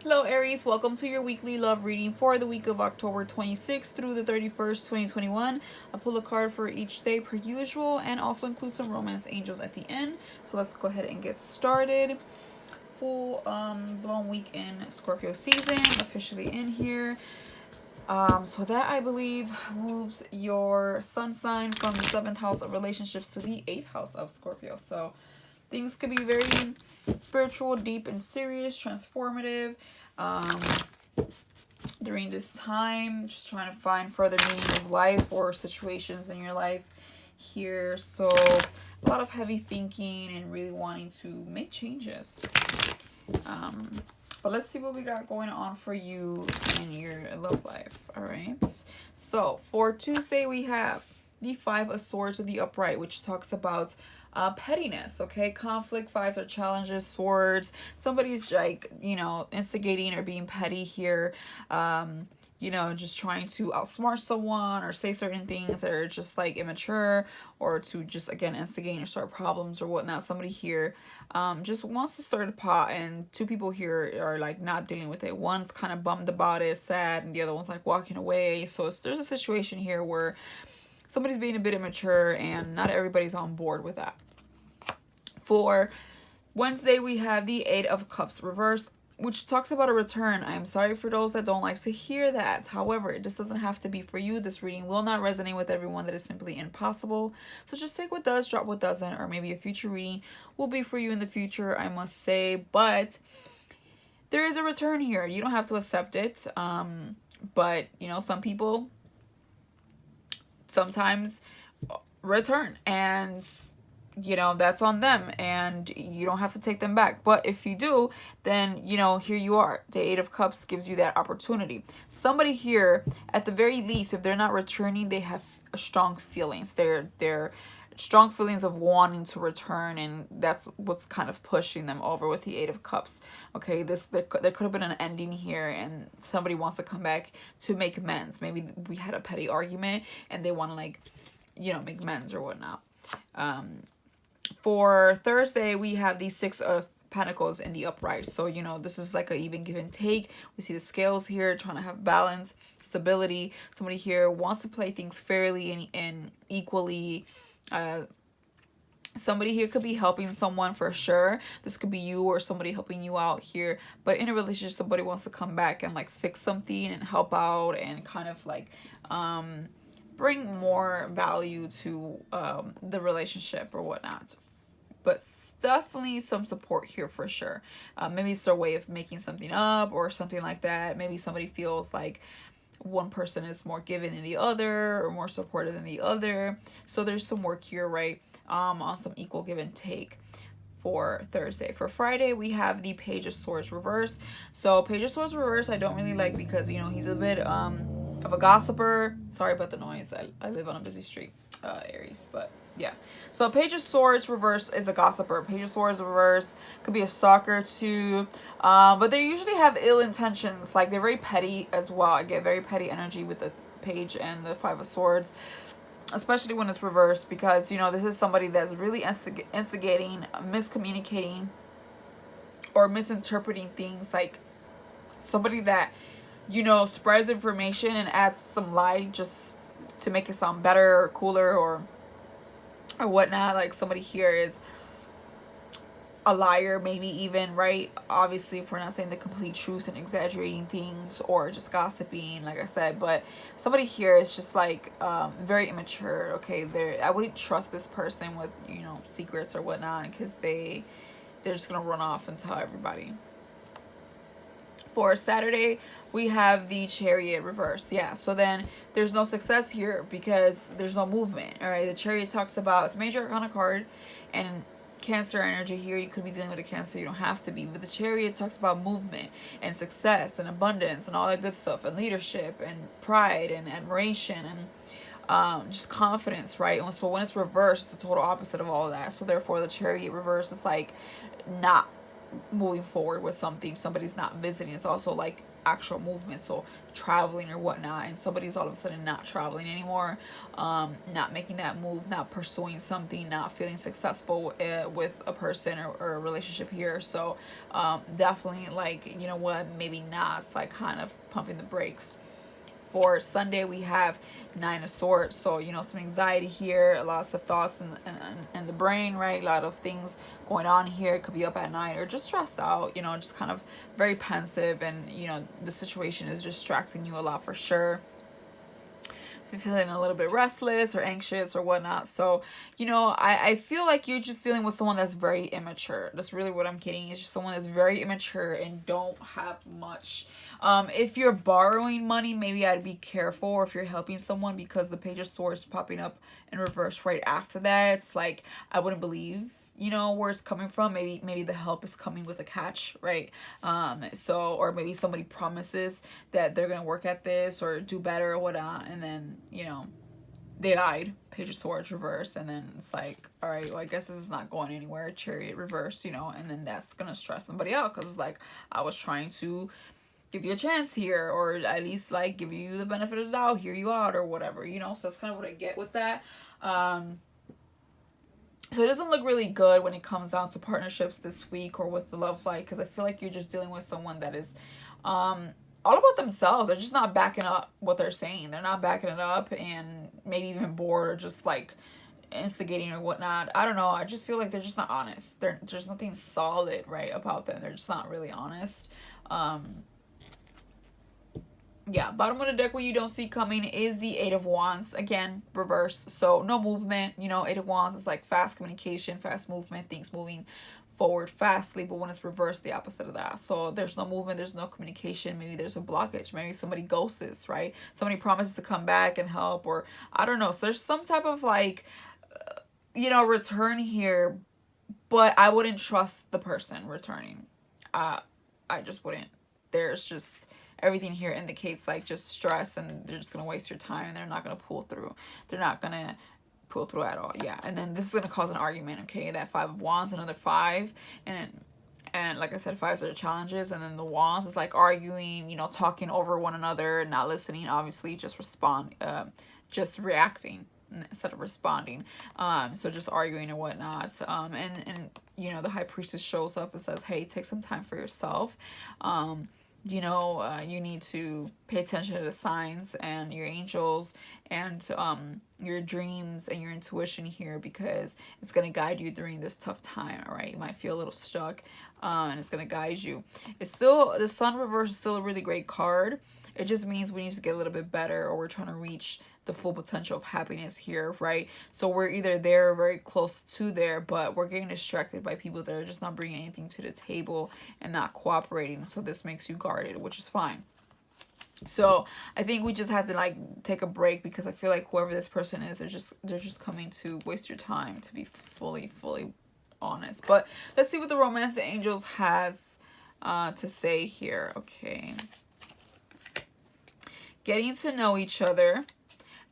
Hello Aries, welcome to your weekly love reading for the week of October 26th through the 31st, 2021. I pull a card for each day per usual and also include some romance angels at the end. So let's go ahead and get started. Full blown week in Scorpio season officially in here. So that I believe moves your sun sign from the 7th house of relationships to the 8th house of Scorpio. So things could be very spiritual, deep and serious, transformative. Um, During this time, just trying to find further meaning of life or situations in your life here. So a lot of heavy thinking and really wanting to make changes. But let's see what we got going on for you in your love life. All right. So for Tuesday, we have the Five of Swords in the upright, which talks about pettiness. Okay, conflict. Fives are challenges. Swords. Somebody's like, instigating or being petty here. Just trying to outsmart someone or say certain things that are just like immature, or to just again instigate or start problems or whatnot. Somebody here just wants to start a pot, and two people here are like not dealing with it. One's kind of bummed about it, sad, and the other one's like walking away. So there's a situation here where somebody's being a bit immature and not everybody's on board with that. For Wednesday, we have the Eight of Cups reversed, which talks about a return. I am sorry for those that don't like to hear that. However, this doesn't have to be for you. This reading will not resonate with everyone. That is simply impossible. So just take what does, drop what doesn't, or maybe a future reading will be for you in the future, I must say. But there is a return here. You don't have to accept it. But, some people sometimes return, and that's on them, and you don't have to take them back. But if you do, then here you are. The Eight of Cups gives you that opportunity. Somebody here, at the very least, if they're not returning, they have strong feelings. They're strong feelings of wanting to return, and that's what's kind of pushing them over with the Eight of Cups. Okay, there could have been an ending here, and somebody wants to come back to make amends. Maybe we had a petty argument and they want to make amends or whatnot. For Thursday, we have the Six of Pentacles in the upright. So, this is like an even give and take. We see the scales here, trying to have balance, stability. Somebody here wants to play things fairly and equally. Somebody here could be helping someone for sure. This could be you or somebody helping you out here. But in a relationship, somebody wants to come back and like fix something and help out and kind of like bring more value to the relationship or whatnot. But definitely some support here for sure. Maybe it's their way of making something up or something like that. Maybe somebody feels like one person is more giving than the other or more supportive than the other. So there's some work here, right? On some equal give and take for Thursday. For Friday, we have the Page of Swords reverse. So Page of Swords reverse I don't really like because he's a bit of a gossiper. Sorry about the noise. I live on a busy street, Aries, but yeah. So Page of Swords reverse is a gossiper. Page of Swords reverse could be a stalker too. But they usually have ill intentions. Like they're very petty as well. I get very petty energy with the Page and the Five of Swords, especially when it's reversed, because this is somebody that's really instigating, miscommunicating, or misinterpreting things. Like somebody that spreads information and adds some light just to make it sound better or cooler or whatnot. Like somebody here is a liar, maybe even, right? Obviously, if we're not saying the complete truth and exaggerating things or just gossiping, like I said. But somebody here is just like very immature. Okay, I wouldn't trust this person with secrets or whatnot, because they're just gonna run off and tell everybody. For Saturday, we have the Chariot reverse. Yeah, so then there's no success here because there's no movement. All right, the Chariot talks about, it's a major arcana card, and Cancer energy here. You could be dealing with a Cancer, you don't have to be. But the Chariot talks about movement and success and abundance and all that good stuff, and leadership and pride and admiration and just confidence, right? And so when it's reversed, it's the total opposite of all of that. So therefore, the Chariot reverse is like not moving forward with something. Somebody's not visiting. It's also like actual movement, so traveling or whatnot, and somebody's all of a sudden not traveling anymore, not making that move, not pursuing something, not feeling successful with a person or a relationship here. So definitely, like, you know what, maybe not. It's like kind of pumping the brakes. For Sunday, we have Nine of Swords. So, you know, some anxiety here, lots of thoughts in the brain, right? A lot of things going on here. It could be up at night or just stressed out, you know, just kind of very pensive. And, you know, the situation is distracting you a lot for sure. If you're feeling a little bit restless or anxious or whatnot. So, you know, I feel like you're just dealing with someone that's very immature. That's really what I'm getting. It's just someone that's very immature and don't have much. If you're borrowing money, maybe I'd be careful. Or if you're helping someone, because the Page of Swords popping up in reverse right after that, it's like, I wouldn't believe, you know, where it's coming from. Maybe the help is coming with a catch, right? So, or maybe somebody promises that they're gonna work at this or do better or whatnot, and then, you know, they lied. Page of Swords reverse, and then it's like, all right, well, I guess this is not going anywhere. Chariot reverse, you know, and then that's gonna stress somebody out, because it's like, I was trying to give you a chance here, or at least like give you the benefit of the doubt, hear you out or whatever, you know. So that's kind of what I get with that. So it doesn't look really good when it comes down to partnerships this week or with the love life, because I feel like you're just dealing with someone that is all about themselves. They're just not backing up what they're saying. They're not backing it up, and maybe even bored or just like instigating or whatnot. I don't know. I just feel like they're just not honest. There's nothing solid, right, about them. They're just not really honest. Yeah, bottom of the deck, what you don't see coming is the Eight of Wands. Again, reversed. So no movement. You know, Eight of Wands is like fast communication, fast movement, things moving forward fastly. But when it's reversed, the opposite of that. So there's no movement, there's no communication. Maybe there's a blockage. Maybe somebody ghosts this, right? Somebody promises to come back and help, or I don't know. So there's some type of like, you know, return here. But I wouldn't trust the person returning. I just wouldn't. There's just everything here indicates like just stress, and they're just gonna waste your time, and they're not gonna pull through. They're not gonna pull through at all. Yeah, and then this is gonna cause an argument. Okay, that Five of Wands, another five, and like I said, fives are challenges, and then the Wands is like arguing, you know, talking over one another, not listening. Obviously, just just reacting instead of responding. So just arguing and whatnot. And you know, the High Priestess shows up and says, hey, take some time for yourself. You know, you need to pay attention to the signs and your angels and your dreams and your intuition here, because it's going to guide you during this tough time. All right, you might feel a little stuck, and it's going to guide you. It's still, the Sun reverse is still a really great card. It just means we need to get a little bit better, or we're trying to reach the full potential of happiness here, right? So we're either there or very close to there, but we're getting distracted by people that are just not bringing anything to the table and not cooperating. So this makes you guarded, which is fine. So I think we just have to like take a break, because I feel like whoever this person is, they're just coming to waste your time, to be fully honest. But let's see what the Romance the Angels has to say here. Okay. Getting to know each other.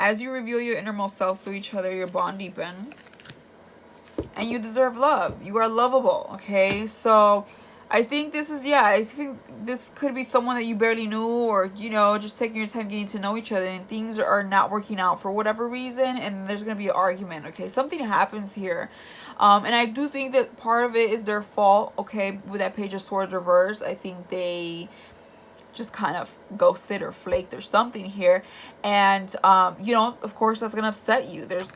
As you reveal your innermost selves to each other, your bond deepens. And you deserve love. You are lovable, okay? So I think this is, yeah, I think this could be someone that you barely knew, or, you know, just taking your time getting to know each other, and things are not working out for whatever reason, and there's going to be an argument, okay? Something happens here. And I do think that part of it is their fault, okay? With that Page of Swords reverse, I think they just kind of ghosted or flaked or something here, and you know, of course that's gonna upset you. There's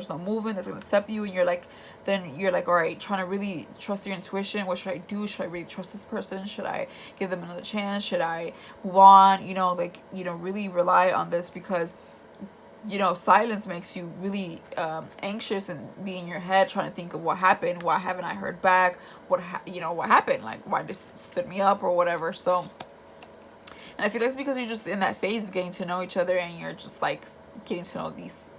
no movement, that's gonna upset you, and you're like, all right, trying to really trust your intuition. What should I do? Should I really trust this person? Should I give them another chance? Should I move on? You know, like, you know, really rely on this, because, you know, silence makes you really anxious and be in your head trying to think of what happened. Why haven't I heard back? What happened? Like, why this stood me up or whatever. So, and I feel like it's because you're just in that phase of getting to know each other, and you're just like getting to know these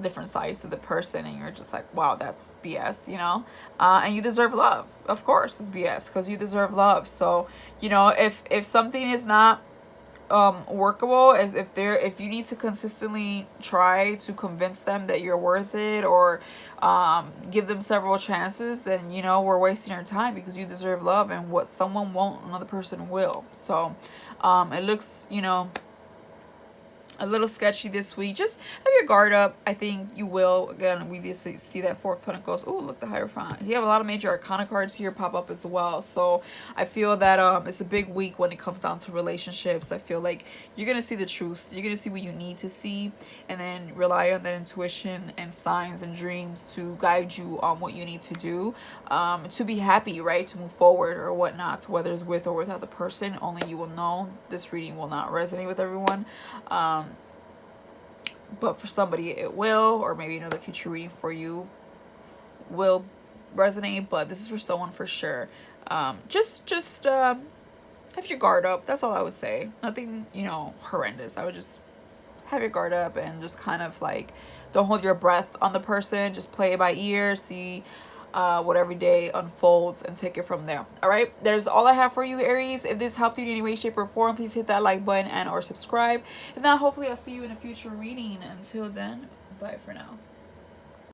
different sides of the person, and you're just like, wow, that's BS, you know. And you deserve love. Of course it's BS, because you deserve love. So, you know, if something is not workable is if you need to consistently try to convince them that you're worth it, or give them several chances, then you know we're wasting our time, because you deserve love, and what someone won't, another person will. So it looks, you know, a little sketchy this week. Just have your guard up. I think you will. Again, we just see that Four of Pentacles. Oh, look, the Hierophant. You have a lot of major arcana cards here pop up as well. So I feel that it's a big week when it comes down to relationships. I feel like you're going to see the truth. You're going to see what you need to see, and then rely on that intuition and signs and dreams to guide you on what you need to do to be happy, right? To move forward or whatnot, whether it's with or without the person. Only you will know. This reading will not resonate with everyone. But for somebody it will, or maybe another future reading for you will resonate, but this is for someone for sure. Just have your guard up. That's all I would say. Nothing, you know, horrendous. I would just have your guard up and just kind of like, don't hold your breath on the person. Just play it by ear, see what every day unfolds, and take it from there. All right, there's all I have for you, Aries. If this helped you in any way, shape, or form, please hit that like button and or subscribe. If not, hopefully I'll see you in a future reading. Until then, bye for now.